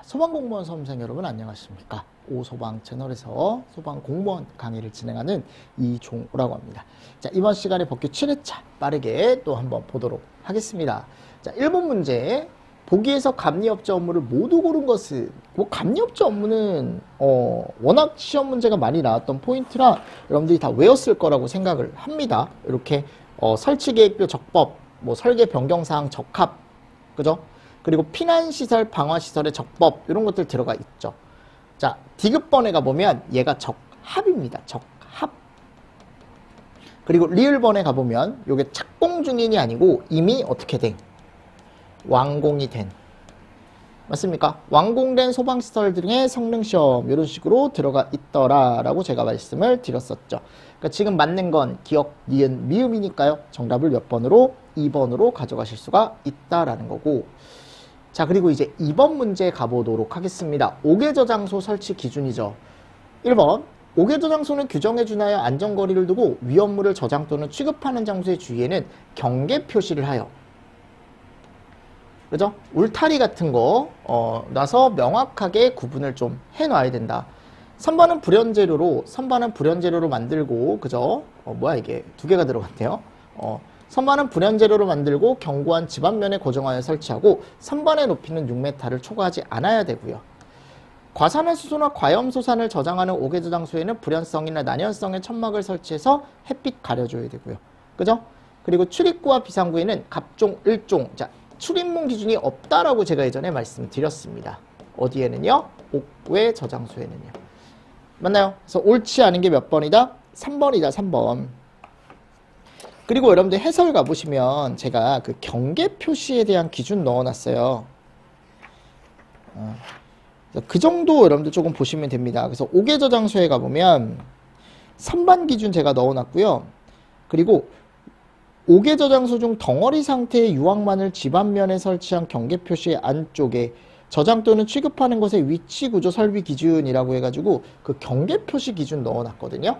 소방공무원 수험생 여러분 안녕하십니까. 오소방 채널에서 소방공무원 강의를 진행하는 이종우라고 합니다. 자, 이번 시간에 법규 7회차 빠르게 또 한번 보도록 하겠습니다. 자, 1번 문제. 보기에서 감리업자 업무를 모두 고른 것은, 뭐 감리업자 업무는 워낙 시험 문제가 많이 나왔던 포인트라 여러분들이 다 외웠을 거라고 생각을 합니다. 이렇게 설치계획표 적법, 뭐 설계 변경사항 적합, 그죠? 그리고 피난시설, 방화시설의 적법 이런 것들 들어가 있죠. 자, 디귿번에 가보면 얘가 적합입니다. 적합. 그리고 리을번에 가보면 이게 착공 중인이 아니고 이미 어떻게 된? 완공이 된. 맞습니까? 완공된 소방시설 등의 성능시험 이런 식으로 들어가 있더라라고 제가 말씀을 드렸었죠. 그러니까 지금 맞는 건 기억, 니은, 미음이니까요. 정답을 몇 번으로? 2번으로 가져가실 수가 있다라는 거고. 자, 그리고 이제 2번 문제 가보도록 하겠습니다. 5개 저장소 설치 기준이죠. 1번, 5개 저장소는 규정에 준하여 안전거리를 두고 위험물을 저장 또는 취급하는 장소의 주위에는 경계 표시를 하여, 그죠? 울타리 같은 거 놔서 명확하게 구분을 좀 해놔야 된다. 선반은 불연재료로 만들고, 그죠? 뭐야 이게 두 개가 들어갔네요. 선반은 불연재료로 만들고 견고한 집안면에 고정하여 설치하고 선반의 높이는 6m를 초과하지 않아야 되고요. 과산화수소나 과염소산을 저장하는 5개 저장소에는 불연성이나 난연성의 천막을 설치해서 햇빛 가려줘야 되고요. 그죠? 그리고 출입구와 비상구에는 갑종 1종, 자, 출입문 기준이 없다라고 제가 예전에 말씀드렸습니다. 어디에는요? 5개 저장소에는요. 맞나요? 그래서 옳지 않은 게 몇 번이다? 3번이다, 3번. 그리고 여러분들 해설 가보시면 제가 그 경계 표시에 대한 기준 넣어놨어요. 그 정도 여러분들 조금 보시면 됩니다. 그래서 5개 저장소에 가보면 선반 기준 제가 넣어놨고요. 그리고 5개 저장소 중 덩어리 상태의 유황만을 집안면에 설치한 경계 표시 안쪽에 저장 또는 취급하는 것의 위치 구조 설비 기준이라고 해가지고 그 경계 표시 기준 넣어놨거든요.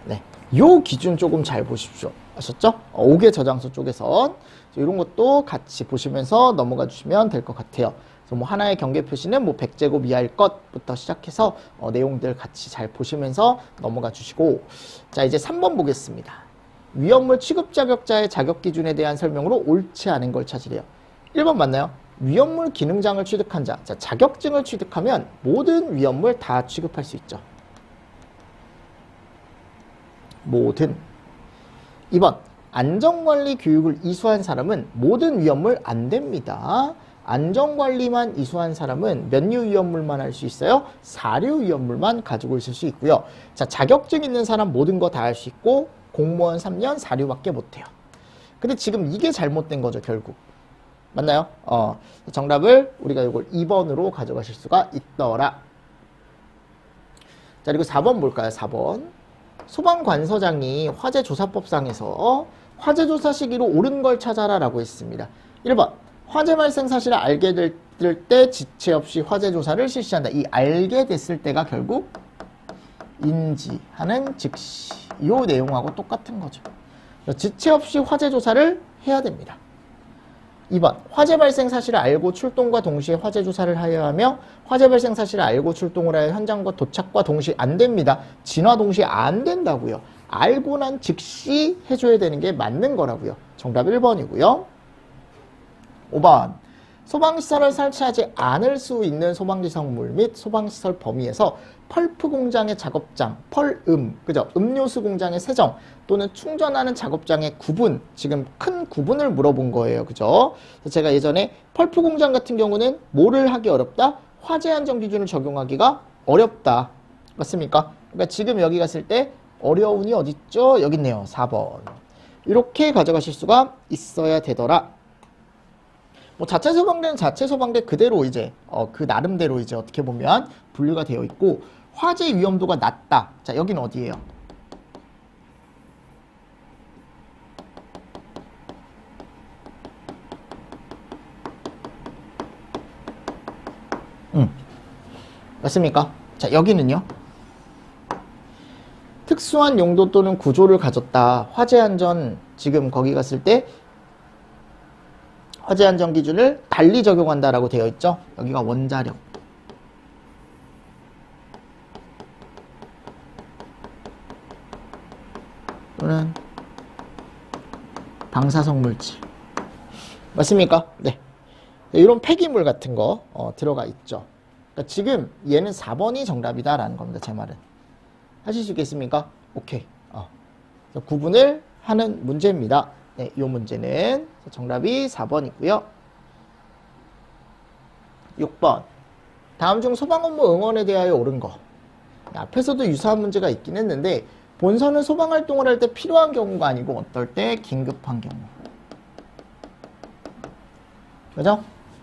네, 요 기준 조금 잘 보십시오. 아셨죠? 5개 저장소 쪽에선 이런 것도 같이 보시면서 넘어가 주시면 될 것 같아요. 그래서 뭐 하나의 경계 표시는 뭐 100제곱 이하일 것부터 시작해서 내용들 같이 잘 보시면서 넘어가 주시고, 자, 이제 3번 보겠습니다. 위험물 취급 자격자의 자격 기준에 대한 설명으로 옳지 않은 걸 찾으래요. 1번 맞나요? 위험물 기능장을 취득한 자. 자, 자격증을 취득하면 모든 위험물 다 취급할 수 있죠. 모든. 2번, 안전관리 교육을 이수한 사람은 모든 위험물 안 됩니다. 안전관리만 이수한 사람은 몇 류 위험물만 할 수 있어요? 4류 위험물만 가지고 있을 수 있고요. 자, 자격증 있는 사람 모든 거 다 할 수 있고 공무원 3년 4류밖에 못해요. 근데 지금 이게 잘못된 거죠, 결국. 맞나요? 정답을 우리가 이걸 2번으로 가져가실 수가 있더라. 자, 그리고 4번 볼까요? 4번. 소방관서장이 화재조사법상에서 화재조사 시기로 옳은 걸 찾아라 라고 했습니다. 1번, 화재 발생 사실을 알게 될 때 지체 없이 화재조사를 실시한다. 이 알게 됐을 때가 결국 인지하는 즉시, 이 내용하고 똑같은 거죠. 지체 없이 화재조사를 해야 됩니다. 2번, 화재 발생 사실을 알고 출동과 동시에 화재 조사를 하여야 하며 화재 발생 사실을 알고 출동을 하여 현장과 도착과 동시에 안 됩니다. 진화 동시에 안 된다고요. 알고 난 즉시 해줘야 되는 게 맞는 거라고요. 정답 1번이고요. 5번, 소방시설을 설치하지 않을 수 있는 소방지성물 및 소방시설 범위에서 펄프 공장의 작업장, 그죠? 음료수 공장의 세정 또는 충전하는 작업장의 구분, 지금 큰 구분을 물어본 거예요. 그죠? 제가 예전에 펄프 공장 같은 경우는 뭐를 하기 어렵다? 화재 안전 기준을 적용하기가 어렵다. 맞습니까? 그러니까 지금 여기 갔을 때 어려운이 어딨죠? 여기 있네요. 4번. 이렇게 가져가실 수가 있어야 되더라. 뭐 자체 소방대는 자체 소방대 그대로 이제 그 나름대로 이제 어떻게 보면 분류가 되어 있고, 화재 위험도가 낮다. 자, 여기는 어디예요? 맞습니까? 자, 여기는요. 특수한 용도 또는 구조를 가졌다. 화재안전 지금 거기 갔을 때 화재안전 기준을 달리 적용한다라고 되어 있죠. 여기가 원자력. 또는 방사성 물질. 맞습니까? 네. 이런 폐기물 같은 거 들어가 있죠. 그러니까 지금 얘는 4번이 정답이다라는 겁니다. 제 말은. 하실 수 있겠습니까? 오케이. 구분을 하는 문제입니다. 네, 이 문제는 정답이 4번이고요. 6번. 다음 중 소방 업무 응원에 대하여 옳은 거. 앞에서도 유사한 문제가 있긴 했는데 본선은 소방 활동을 할 때 필요한 경우가 아니고 어떨 때 긴급한 경우. 그죠?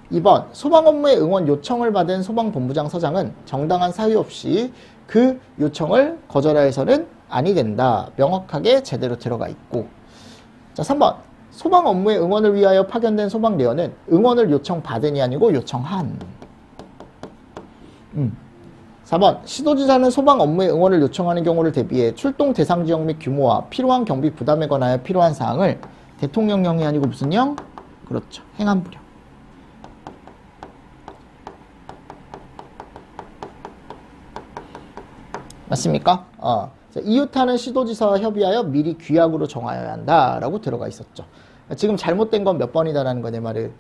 2번. 소방 업무에 응원 요청을 받은 소방본부장 서장은 정당한 사유 없이 그 요청을 거절하여서는 아니 된다. 명확하게 제대로 들어가 있고. 자, 3번. 소방 업무에 응원을 위하여 파견된 소방대원은 응원을 요청받은이 아니고 요청한. 4번. 시도지사는 소방 업무에 응원을 요청하는 경우를 대비해 출동 대상 지역 및 규모와 필요한 경비 부담에 관하여 필요한 사항을 대통령령이 아니고 무슨 령? 그렇죠. 행안부령. 맞습니까? 이웃하는 시도지사와 협의하여 미리 규약으로 정하여야 한다라고 들어가 있었죠. 지금 잘못된 건 몇 번이다라는 거 내 말은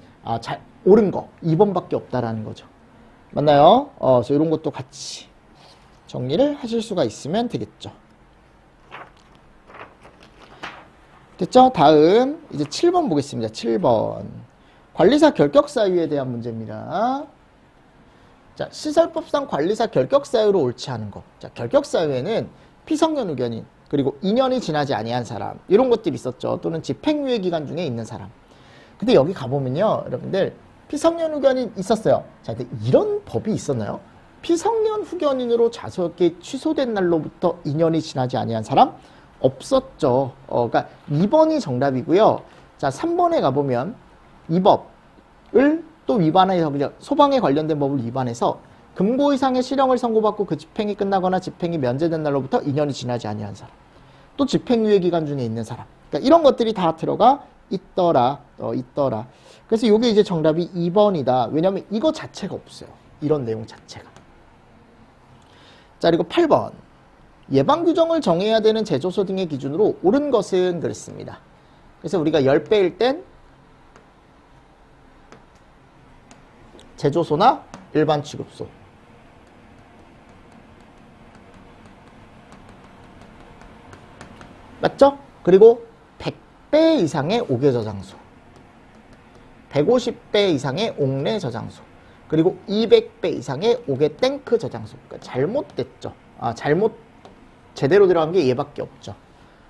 옳은 거 2번밖에 없다라는 거죠. 맞나요? 그래서 이런 것도 같이 정리를 하실 수가 있으면 되겠죠. 됐죠? 다음 이제 7번 보겠습니다. 7번. 관리사 결격 사유에 대한 문제입니다. 자, 시설법상 관리사 결격 사유로 옳지 않은 거. 자, 결격 사유에는 피성년 의견인, 그리고 2년이 지나지 아니한 사람, 이런 것들이 있었죠. 또는 집행유예 기간 중에 있는 사람. 근데 여기 가보면요, 여러분들 피성년 후견인 있었어요. 자, 근데 이런 법이 있었나요? 피성년 후견인으로 자석이 취소된 날로부터 2년이 지나지 아니한 사람 없었죠. 그러니까 2번이 정답이고요. 자, 3번에 가보면 이 법을 또 위반해서 그냥 소방에 관련된 법을 위반해서 금고 이상의 실형을 선고받고 그 집행이 끝나거나 집행이 면제된 날로부터 2년이 지나지 아니한 사람, 또 집행유예 기간 중에 있는 사람, 그러니까 이런 것들이 다 들어가 있더라. 그래서 이게 이제 정답이 2번이다. 왜냐하면 이거 자체가 없어요. 이런 내용 자체가. 자, 그리고 8번. 예방규정을 정해야 되는 제조소 등의 기준으로 옳은 것은 그랬습니다. 그래서 우리가 10배일 땐 제조소나 일반 취급소. 맞죠? 그리고 100배 이상의 옥외 저장소, 150배 이상의 옥내 저장소, 그리고 200배 이상의 옥외 탱크 저장소. 그러니까 잘못됐죠. 제대로 들어간 게 얘밖에 없죠.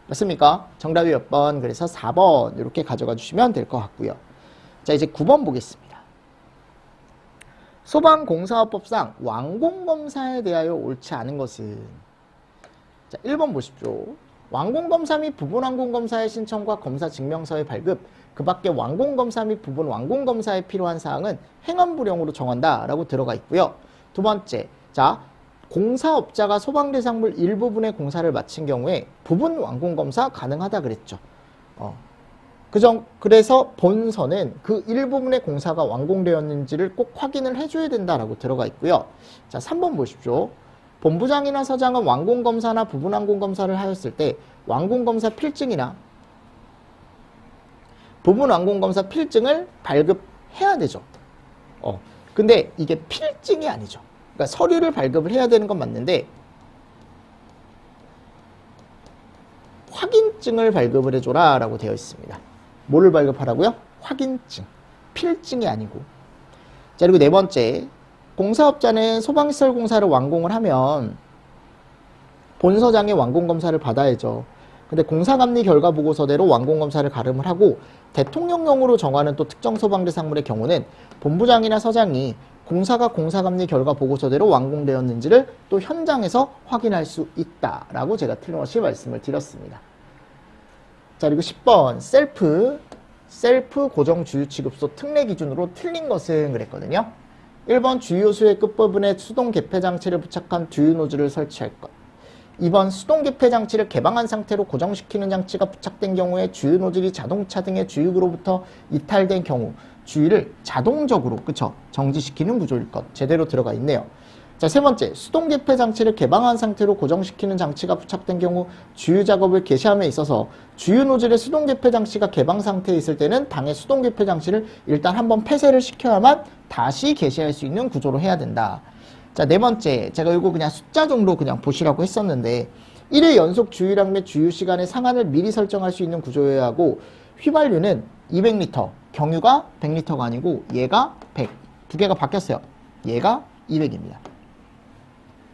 맞습니까? 정답이 몇 번? 그래서 4번 이렇게 가져가 주시면 될 것 같고요. 자, 이제 9번 보겠습니다. 소방공사업법상 완공검사에 대하여 옳지 않은 것은, 자, 1번 보십시오. 완공검사 및 부분완공검사의 신청과 검사 증명서의 발급, 그 밖에 완공검사 및 부분 완공검사에 필요한 사항은 행안부령으로 정한다라고 들어가 있고요. 두 번째, 자, 공사업자가 소방대상물 일부분의 공사를 마친 경우에 부분 완공검사 가능하다 그랬죠. 그래서 본선은 그 일부분의 공사가 완공되었는지를 꼭 확인을 해줘야 된다라고 들어가 있고요. 자, 3번 보십시오. 본부장이나 서장은 완공검사나 부분 완공검사를 하였을 때 완공검사 필증이나 부분 완공검사 필증을 발급해야 되죠. 근데 이게 필증이 아니죠. 그러니까 서류를 발급을 해야 되는 건 맞는데 확인증을 발급을 해줘라 라고 되어 있습니다. 뭐를 발급하라고요? 확인증. 필증이 아니고. 자, 그리고 네 번째, 공사업자는 소방시설 공사를 완공을 하면 본서장의 완공검사를 받아야죠. 근데 공사감리 결과 보고서대로 완공검사를 가름을 하고 대통령령으로 정하는 또 특정 소방대상물의 경우는 본부장이나 서장이 공사가 공사감리 결과 보고서대로 완공되었는지를 또 현장에서 확인할 수 있다라고 제가 틀림없이 말씀을 드렸습니다. 자, 그리고 10번 셀프 고정 주유 취급소 특례 기준으로 틀린 것은 그랬거든요. 1번 주유소의 끝부분에 수동 개폐 장치를 부착한 주유 노즐을 설치할 것. 2번 수동 개폐 장치를 개방한 상태로 고정시키는 장치가 부착된 경우에 주유 노즐이 자동차 등의 주유구로부터 이탈된 경우 주유를 자동적으로 그쵸 정지시키는 구조일 것 제대로 들어가 있네요. 자, 세 번째, 수동 개폐 장치를 개방한 상태로 고정시키는 장치가 부착된 경우 주유 작업을 개시함에 있어서 주유 노즐의 수동 개폐 장치가 개방 상태에 있을 때는 당의 수동 개폐 장치를 일단 한번 폐쇄를 시켜야만 다시 개시할 수 있는 구조로 해야 된다. 자, 네 번째, 제가 이거 그냥 숫자 정도 그냥 보시라고 했었는데 1회 연속 주유량 및 주유 시간의 상한을 미리 설정할 수 있는 구조여야 하고 휘발유는 200리터, 경유가 100리터가 아니고 얘가 100, 두 개가 바뀌었어요. 얘가 200입니다.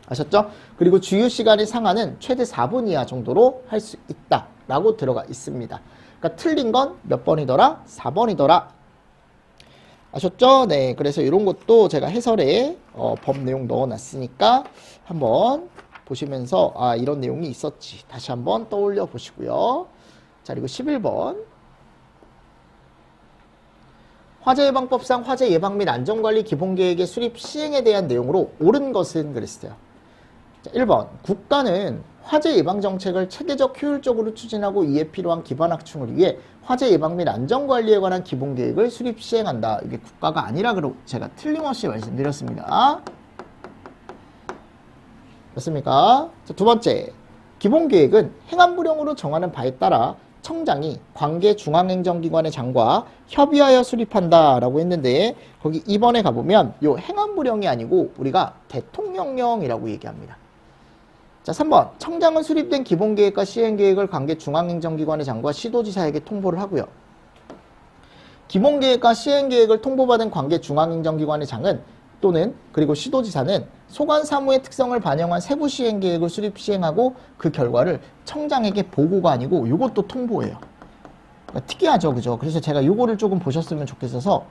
아셨죠? 그리고 주유 시간의 상한은 최대 4분 이하 정도로 할 수 있다 라고 들어가 있습니다. 그러니까 틀린 건 몇 번이더라? 4번이더라. 아셨죠? 네, 그래서 이런 것도 제가 해설에 법 내용 넣어놨으니까 한번 보시면서 아 이런 내용이 있었지 다시 한번 떠올려 보시고요. 자, 그리고 11번 화재 예방법상 화재 예방 및 안전관리 기본계획의 수립 시행에 대한 내용으로 옳은 것은 그랬어요. 자, 1번 국가는 화재 예방 정책을 체계적 효율적으로 추진하고 이에 필요한 기반 확충을 위해 화재 예방 및 안전관리에 관한 기본계획을 수립 시행한다. 이게 국가가 아니라 그러고 제가 틀림없이 말씀드렸습니다. 맞습니까? 자, 두 번째, 기본계획은 행안부령으로 정하는 바에 따라 청장이 관계 중앙행정기관의 장과 협의하여 수립한다 라고 했는데 거기 2번에 가보면 요 행안부령이 아니고 우리가 대통령령이라고 얘기합니다. 자, 3번 청장은 수립된 기본계획과 시행계획을 관계 중앙행정기관의 장과 시도지사에게 통보를 하고요. 기본계획과 시행계획을 통보받은 관계 중앙행정기관의 장은 또는 그리고 시도지사는 소관사무의 특성을 반영한 세부 시행계획을 수립 시행하고 그 결과를 청장에게 보고가 아니고 이것도 통보예요. 그러니까 특이하죠, 그죠? 그래서 제가 이거를 조금 보셨으면 좋겠어서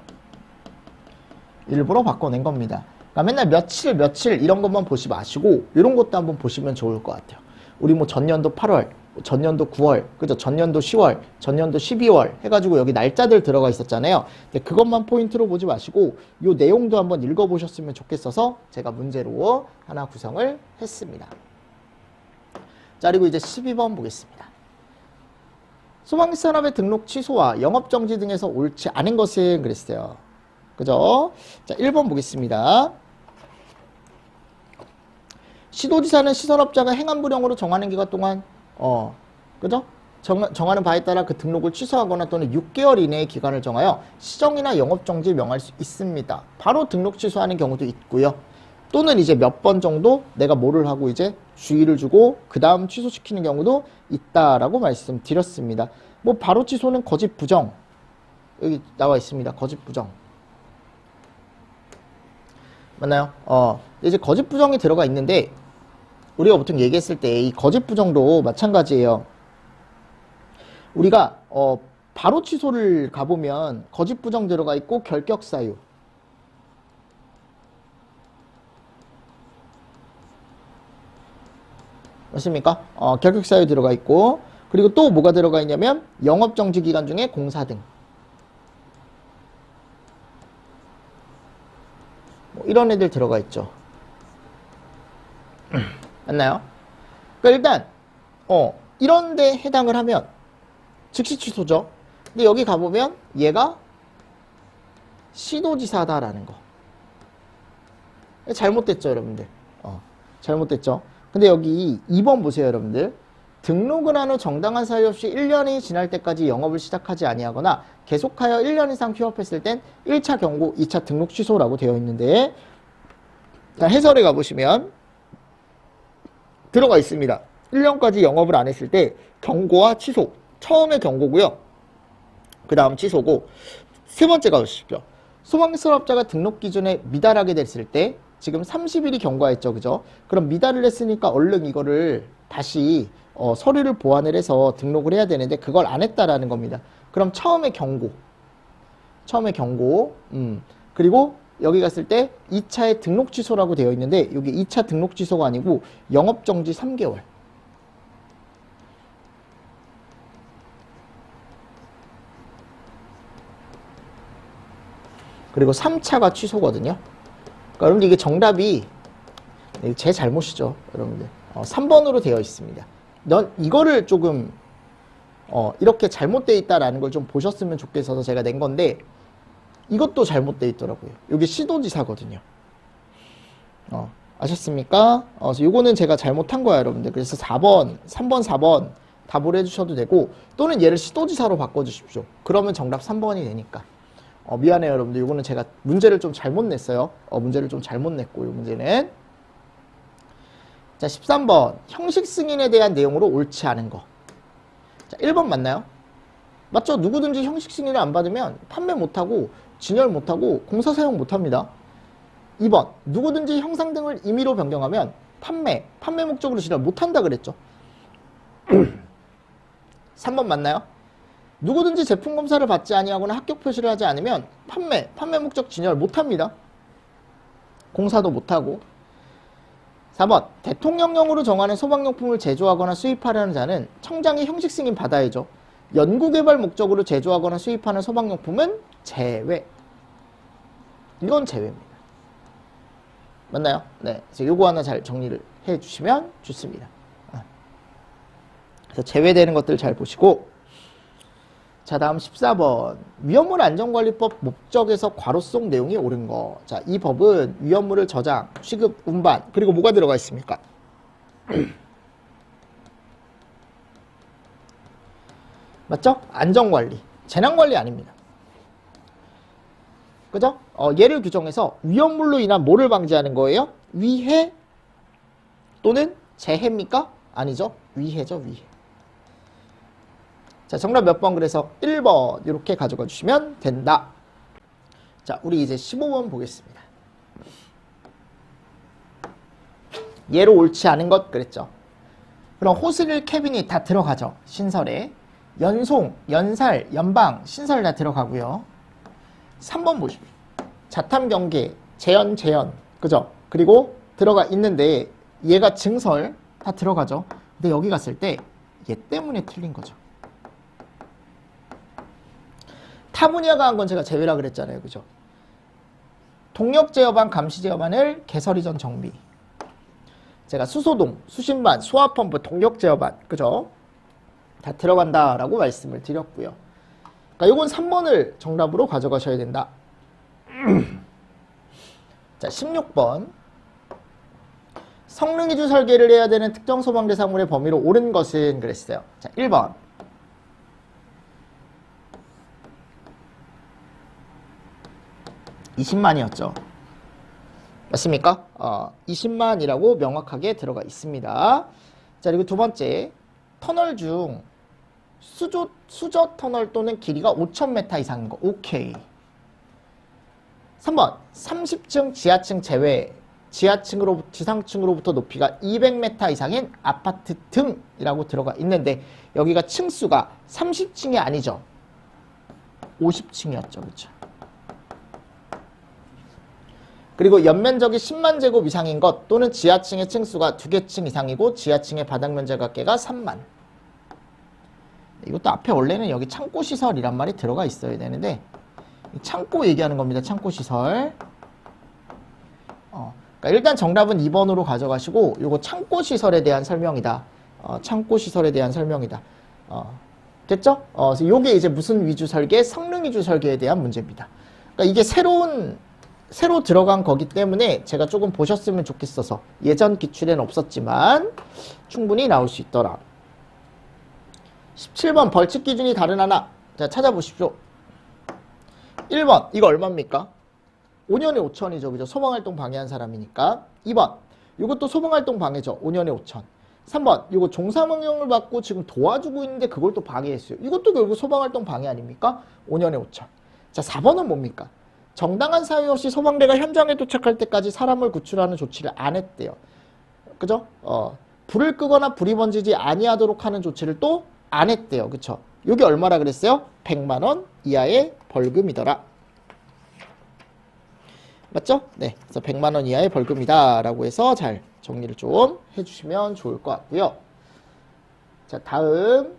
일부러 바꿔낸 겁니다. 그러니까 맨날 며칠 이런 것만 보지 마시고 이런 것도 한번 보시면 좋을 것 같아요. 우리 뭐 전년도 8월, 전년도 9월, 그죠? 전년도 10월, 전년도 12월 해가지고 여기 날짜들 들어가 있었잖아요. 근데 그것만 포인트로 보지 마시고 이 내용도 한번 읽어보셨으면 좋겠어서 제가 문제로 하나 구성을 했습니다. 자, 그리고 이제 12번 보겠습니다. 소방기 산업의 등록 취소와 영업정지 등에서 옳지 않은 것은 그랬어요. 그죠? 자, 1번 보겠습니다. 시도지사는 시설업자가 행안부령으로 정하는 기간 동안 그죠? 정하는 바에 따라 그 등록을 취소하거나 또는 6개월 이내의 기간을 정하여 시정이나 영업정지 명할 수 있습니다. 바로 등록 취소하는 경우도 있고요. 또는 이제 몇 번 정도 내가 뭐를 하고 이제 주의를 주고 그 다음 취소시키는 경우도 있다라고 말씀드렸습니다. 뭐 바로 취소는 거짓 부정 여기 나와 있습니다. 거짓 부정 맞나요? 이제 거짓 부정이 들어가 있는데 우리가 보통 얘기했을 때 이 거짓 부정도 마찬가지예요. 우리가 바로 취소를 가보면 거짓 부정 들어가 있고 결격 사유 맞습니까? 결격 사유 들어가 있고 그리고 또 뭐가 들어가 있냐면 영업 정지 기간 중에 공사 등 뭐 이런 애들 들어가 있죠. 맞나요? 그러니까 일단 이런 데 해당을 하면 즉시 취소죠. 근데 여기 가보면 얘가 시도지사다라는 거 잘못됐죠, 여러분들. 잘못됐죠. 근데 여기 2번 보세요, 여러분들. 등록을 한 후 정당한 사유 없이 1년이 지날 때까지 영업을 시작하지 아니하거나 계속하여 1년 이상 휴업했을 땐 1차 경고, 2차 등록 취소라고 되어 있는데 자, 해설에 가보시면 들어가 있습니다. 1년까지 영업을 안 했을 때 경고와 취소. 처음에 경고고요. 그 다음 취소고 세 번째 가보십시오. 소방사업자가 등록 기준에 미달하게 됐을 때 지금 30일이 경과했죠. 그죠? 그럼 미달을 했으니까 얼른 이거를 다시 서류를 보완을 해서 등록을 해야 되는데 그걸 안 했다라는 겁니다. 그럼 처음에 경고. 그리고 여기 갔을 때 2차의 등록 취소라고 되어 있는데 여기 2차 등록 취소가 아니고 영업정지 3개월. 그리고 3차가 취소거든요. 그러니까 여러분들 이게 정답이 제 잘못이죠. 여러분들. 3번으로 되어 있습니다. 넌 이거를 조금 이렇게 잘못되어 있다라는 걸 좀 보셨으면 좋겠어서 제가 낸 건데 이것도 잘못되어 있더라고요. 여기 시도지사거든요. 아셨습니까? 그래서 요거는 제가 잘못한 거야, 여러분들. 그래서 4번, 3번, 4번 답을 해주셔도 되고 또는 얘를 시도지사로 바꿔주십시오. 그러면 정답 3번이 되니까. 미안해요, 여러분들. 요거는 제가 문제를 좀 잘못 냈어요. 문제를 좀 잘못 냈고 요 문제는. 자, 13번. 형식 승인에 대한 내용으로 옳지 않은 거. 자, 1번 맞나요? 맞죠? 누구든지 형식 승인을 안 받으면 판매 못하고 진열 못하고 공사 사용 못합니다. 2번. 누구든지 형상 등을 임의로 변경하면 판매 목적으로 진열 못한다 그랬죠. 3번 맞나요? 누구든지 제품 검사를 받지 아니하거나 합격 표시를 하지 않으면 판매 목적 진열 못합니다. 공사도 못하고. 4번. 대통령령으로 정하는 소방용품을 제조하거나 수입하려는 자는 청장이 형식 승인 받아야죠. 연구개발 목적으로 제조하거나 수입하는 소방용품은 제외. 이건 제외입니다. 맞나요? 네. 그래서 요거 하나 잘 정리를 해 주시면 좋습니다. 그래서 제외되는 것들 잘 보시고. 자, 다음 14번. 위험물 안전관리법 목적에서 괄호 속 내용이 옳은 거. 자, 이 법은 위험물을 저장, 취급, 운반, 그리고 뭐가 들어가 있습니까? 맞죠? 안전관리. 재난관리 아닙니다. 그죠? 얘를 규정해서 위험물로 인한 뭐를 방지하는 거예요? 위해 또는 재해입니까? 아니죠. 위해죠, 위해. 자, 정답 몇 번? 그래서 1번 이렇게 가져가 주시면 된다. 자, 우리 이제 15번 보겠습니다. 얘로 옳지 않은 것 그랬죠. 그럼 호스릴 캐비닛 다 들어가죠. 신설에. 연송, 연살, 연방, 신설 다 들어가고요. 3번 보십시오. 자탐 경계, 재현, 그죠? 그리고 들어가 있는데 얘가 증설 다 들어가죠. 근데 여기 갔을 때 얘 때문에 틀린 거죠. 타분야가 한 건 제가 제외라 그랬잖아요. 그죠? 동력 제어반, 감시 제어반을 개설 이전 정비. 제가 수소동, 수신반, 소화펌프, 동력 제어반, 그죠? 다 들어간다라고 말씀을 드렸고요. 그러니까 요건 3번을 정답으로 가져가셔야 된다. 자, 16번. 성능이주 설계를 해야 되는 특정 소방 대상물의 범위로 옳은 것은 그랬어요. 자, 1번. 20만이었죠. 맞습니까? 20만이라고 명확하게 들어가 있습니다. 자, 그리고 두 번째. 터널 중 수저 터널 또는 길이가 5,000m 이상인 거. 오케이. 3번. 30층 지하층 제외. 지상층으로부터 높이가 200m 이상인 아파트 등이라고 들어가 있는데 여기가 층수가 30층이 아니죠. 50층이었죠. 그렇죠? 그리고 연면적이 10만 제곱 이상인 것 또는 지하층의 층수가 2개 층 이상이고 지하층의 바닥 면적 합계가 3만. 이것도 앞에 원래는 여기 창고시설이란 말이 들어가 있어야 되는데 창고 얘기하는 겁니다. 창고시설. 그러니까 일단 정답은 2번으로 가져가시고 요거 창고시설에 대한 설명이다. 창고시설에 대한 설명이다. 됐죠? 그래서 요게 이제 무슨 위주 설계? 성능 위주 설계에 대한 문제입니다. 그러니까 이게 새로 들어간 거기 때문에 제가 조금 보셨으면 좋겠어서 예전 기출에는 없었지만 충분히 나올 수 있더라. 17번 벌칙 기준이 다른 하나. 자, 찾아보십시오. 1번 이거 얼마입니까? 5년에 5천이죠. 그죠? 소방활동 방해한 사람이니까. 2번 이것도 소방활동 방해죠. 5년에 5천. 3번 이거 종사명령을 받고 지금 도와주고 있는데 그걸 또 방해했어요. 이것도 결국 소방활동 방해 아닙니까? 5년에 5천. 자, 4번은 뭡니까? 정당한 사유 없이 소방대가 현장에 도착할 때까지 사람을 구출하는 조치를 안 했대요. 그죠? 불을 끄거나 불이 번지지 아니하도록 하는 조치를 또 안 했대요. 그쵸? 이게 얼마라 그랬어요? 100만 원 이하의 벌금이더라. 맞죠? 네. 그래서 100만 원 이하의 벌금이다 라고 해서 잘 정리를 좀 해주시면 좋을 것 같고요. 자, 다음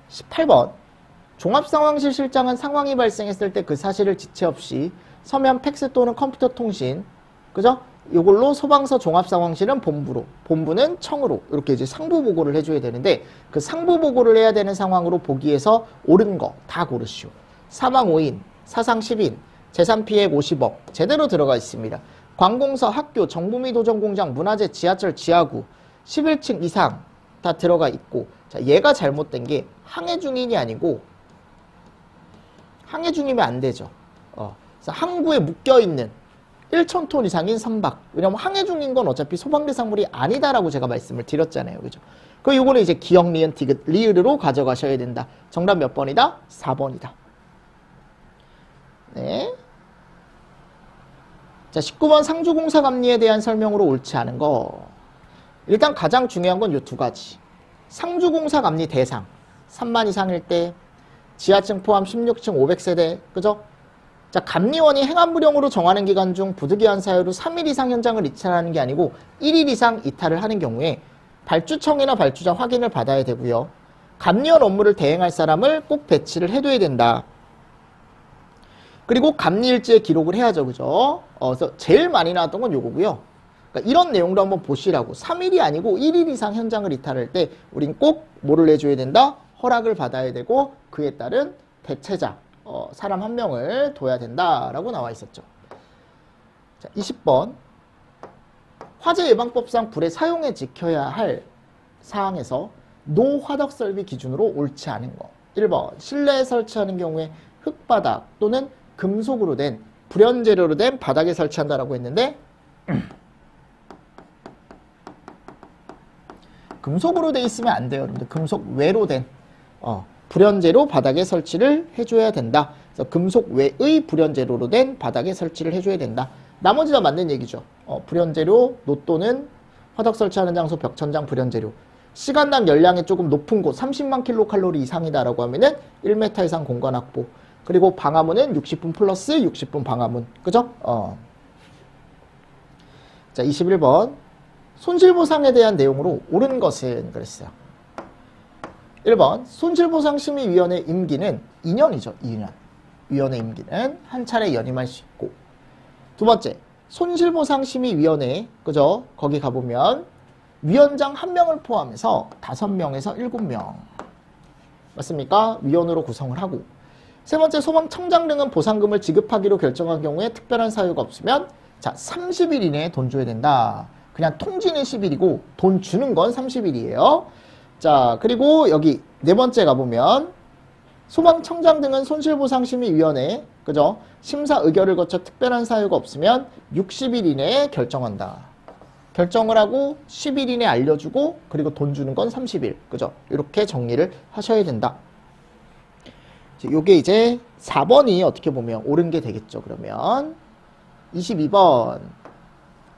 18번. 종합상황실 실장은 상황이 발생했을 때 그 사실을 지체 없이 서면 팩스 또는 컴퓨터 통신, 그죠? 이걸로 소방서 종합상황실은 본부로, 본부는 청으로 이렇게 이제 상부 보고를 해줘야 되는데 그 상부 보고를 해야 되는 상황으로 보기에서 옳은 거 다 고르시오. 사망 5인, 사상 10인, 재산 피해액 50억 제대로 들어가 있습니다. 관공서, 학교, 정부 및 도전공장, 문화재, 지하철, 지하구 11층 이상 다 들어가 있고 자 얘가 잘못된 게 항해 중인이 아니고 항해 중이면 안 되죠. 그래서 항구에 묶여있는 1,000톤 이상인 선박. 왜냐면 항해 중인 건 어차피 소방대상물이 아니다라고 제가 말씀을 드렸잖아요. 그죠? 그 요거는 이제 기역, 니은, 디귿, 리을으로 가져가셔야 된다. 정답 몇 번이다? 4번이다. 네. 자, 19번 상주공사 감리에 대한 설명으로 옳지 않은 거. 일단 가장 중요한 건 요 두 가지. 상주공사 감리 대상. 3만 이상일 때, 지하층 포함 16층 500세대. 그죠? 자, 감리원이 행안부령으로 정하는 기간 중 부득이한 사유로 3일 이상 현장을 이탈하는 게 아니고 1일 이상 이탈을 하는 경우에 발주청이나 발주자 확인을 받아야 되고요. 감리원 업무를 대행할 사람을 꼭 배치를 해둬야 된다. 그리고 감리일지에 기록을 해야죠. 그죠? 그래서 제일 많이 나왔던 건 요거고요. 그러니까 이런 내용도 한번 보시라고. 3일이 아니고 1일 이상 현장을 이탈할 때 우린 꼭 뭐를 해줘야 된다? 허락을 받아야 되고 그에 따른 대체자. 사람 한 명을 둬야 된다라고 나와 있었죠. 자, 20번. 화재 예방법상 불의 사용에 지켜야 할 사항에서 노화덕 설비 기준으로 옳지 않은 거. 1번. 실내에 설치하는 경우에 흙바닥 또는 금속으로 된 불연재료로 된 바닥에 설치한다라고 했는데 금속으로 돼 있으면 안 돼요. 여러분들. 금속 외로 된 불연재료 바닥에 설치를 해줘야 된다. 그래서 금속 외의 불연재료로 된 바닥에 설치를 해줘야 된다. 나머지 다 맞는 얘기죠. 불연재료, 노 또는 화덕 설치하는 장소, 벽천장, 불연재료. 시간당 열량이 조금 높은 곳, 30만 킬로칼로리 이상이다라고 하면은 1m 이상 공간 확보. 그리고 방화문은 60분 플러스 60분 방화문. 그죠? 자, 21번. 손실보상에 대한 내용으로 옳은 것은 그랬어요. 1번 손실보상심의위원회 임기는 2년이죠. 2년. 위원회 임기는 한 차례 연임할 수 있고 두 번째 손실보상심의위원회 그죠? 거기 가보면 위원장 1명을 포함해서 5명에서 7명 맞습니까? 위원으로 구성을 하고 세 번째 소방청장 등은 보상금을 지급하기로 결정한 경우에 특별한 사유가 없으면 자 30일 이내에 돈 줘야 된다. 그냥 통지는 10일이고 돈 주는 건 30일이에요. 자, 그리고 여기 네 번째 가보면 소방청장 등은 손실보상심의위원회 그죠? 심사 의결을 거쳐 특별한 사유가 없으면 60일 이내에 결정한다. 결정을 하고 10일 이내에 알려주고 그리고 돈 주는 건 30일 그죠? 이렇게 정리를 하셔야 된다. 요게 이제 4번이 어떻게 보면 옳은 게 되겠죠. 그러면 22번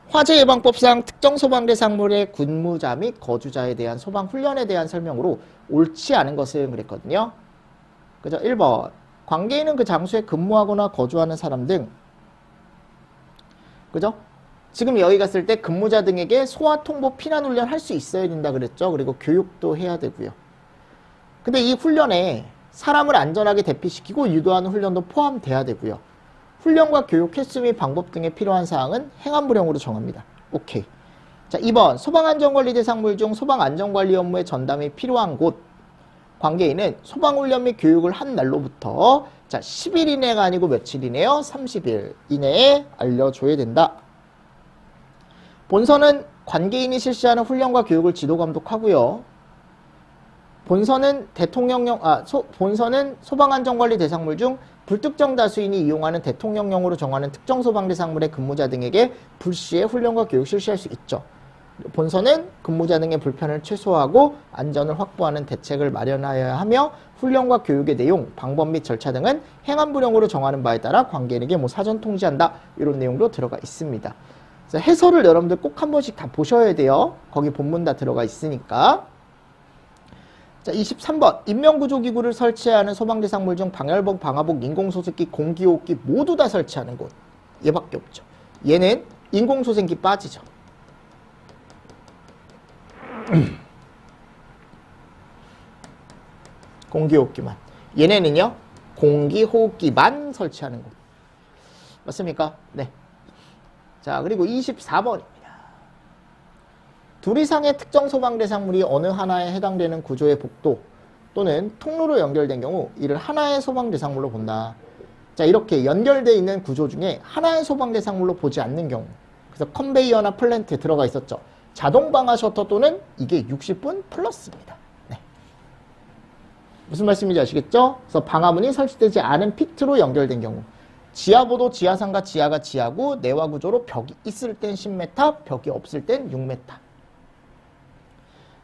화재예방법상 특정 소방대상물의 군무자 및 거주자에 대한 소방훈련에 대한 설명으로 옳지 않은 것은 그랬거든요. 그죠? 1번 관계인은 그 장소에 근무하거나 거주하는 사람 등 그죠? 지금 여기 갔을 때 근무자 등에게 소화, 통보, 피난 훈련 할 수 있어야 된다 그랬죠. 그리고 교육도 해야 되고요. 근데 이 훈련에 사람을 안전하게 대피시키고 유도하는 훈련도 포함돼야 되고요. 훈련과 교육 횟수 및 방법 등에 필요한 사항은 행안부령으로 정합니다. 오케이. 자, 2번 소방안전관리 대상물 중 소방안전관리 업무의 전담이 필요한 곳 관계인은 소방훈련 및 교육을 한 날로부터 자 10일 이내가 아니고 며칠 이내요? 30일 이내에 알려줘야 된다. 본선은 관계인이 실시하는 훈련과 교육을 지도 감독하고요. 본선은 본선은 소방안전관리 대상물 중 불특정 다수인이 이용하는 대통령령으로 정하는 특정 소방대상물의 근무자 등에게 불시에 훈련과 교육 실시할 수 있죠. 본선은 근무자 등의 불편을 최소화하고 안전을 확보하는 대책을 마련하여야 하며 훈련과 교육의 내용, 방법 및 절차 등은 행안부령으로 정하는 바에 따라 관계인에게 사전 통지한다. 이런 내용도 들어가 있습니다. 그래서 해설을 여러분들 꼭 한 번씩 다 보셔야 돼요. 거기 본문 다 들어가 있으니까. 자, 23번 인명구조기구를 설치해야 하는 소방대상물 중 방열복, 방화복, 인공소생기, 공기호흡기 모두 다 설치하는 곳 얘밖에 없죠. 얘는 인공소생기 빠지죠. 공기호흡기만. 얘네는요 공기호흡기만 설치하는 곳 맞습니까? 네. 자, 그리고 24번입니다. 둘 이상의 특정 소방 대상물이 어느 하나에 해당되는 구조의 복도 또는 통로로 연결된 경우 이를 하나의 소방 대상물로 본다. 자, 이렇게 연결되어 있는 구조 중에 하나의 소방 대상물로 보지 않는 경우, 그래서 컨베이어나 플랜트에 들어가 있었죠. 자동 방화 셔터 또는 이게 60분 플러스입니다. 네. 무슨 말씀인지 아시겠죠? 그래서 방화문이 설치되지 않은 픽트로 연결된 경우, 지하보도 지하상과 지하가 지하고 내화 구조로 벽이 있을 땐 10m, 벽이 없을 땐 6m.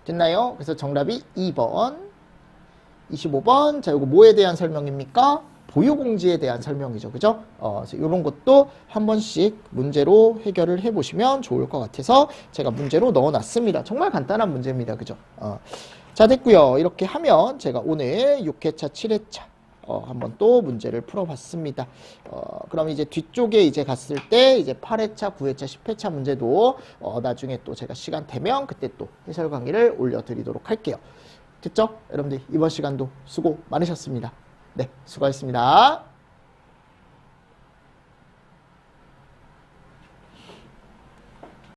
됐나요? 그래서 정답이 2번. 25번. 자, 이거 뭐에 대한 설명입니까? 보유공지에 대한 설명이죠. 그죠? 그래서 이런 것도 한 번씩 문제로 해결을 해보시면 좋을 것 같아서 제가 문제로 넣어놨습니다. 정말 간단한 문제입니다. 그죠? 자, 됐고요. 이렇게 하면 제가 오늘 6회차, 7회차 한번 또 문제를 풀어봤습니다. 그럼 이제 뒤쪽에 이제 갔을 때 이제 8회차, 9회차, 10회차 문제도 나중에 또 제가 시간 되면 그때 또 해설 강의를 올려드리도록 할게요. 됐죠? 여러분들 이번 시간도 수고 많으셨습니다. 네, 수고하셨습니다.